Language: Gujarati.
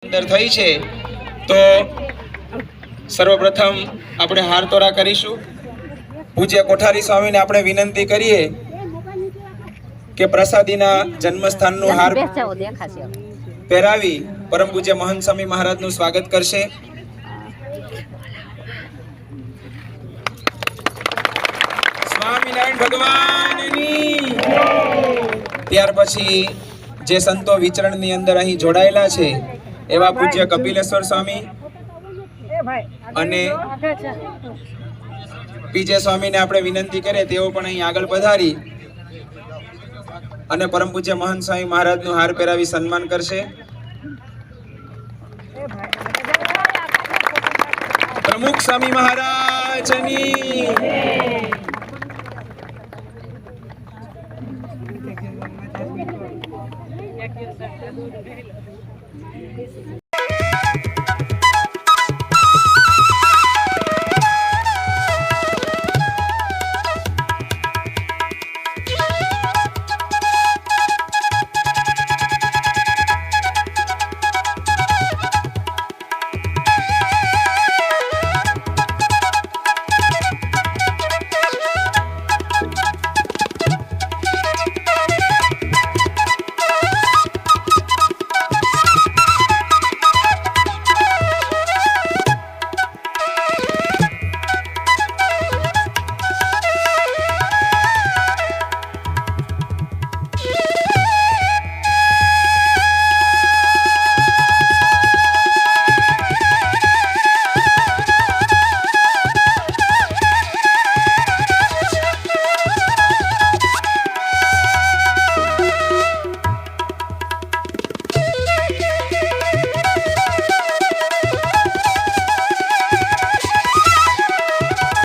અંદર થઈ છે તો સર્વપ્રથમ આપણે હાર તોરા કરીશું। પૂજ્ય કોઠારી સ્વામીને આપણે વિનંતી કરીએ કે પ્રસાદીના જન્મસ્થાનનું હાર પહેરાવી પરમ પૂજ્ય મહંત સ્વામી મહારાજનું સ્વાગત કરશે। સ્વામિનારાયણ ભગવાનની। ત્યાર પછી જે સંતો વિચરણની અંદર અહીં જોડાયેલા છે એવા પૂજ્ય કપિલેશ્વર સ્વામી અને પીજે સ્વામીને આપણે વિનંતી કરીએ તેઓ પણ અહીં આગળ પધારી અને પરમ પૂજ્ય મહંત સ્વામી મહારાજનું હાર પહેરાવી સન્માન કરશે। પ્રમુખ સ્વામી મહારાજની।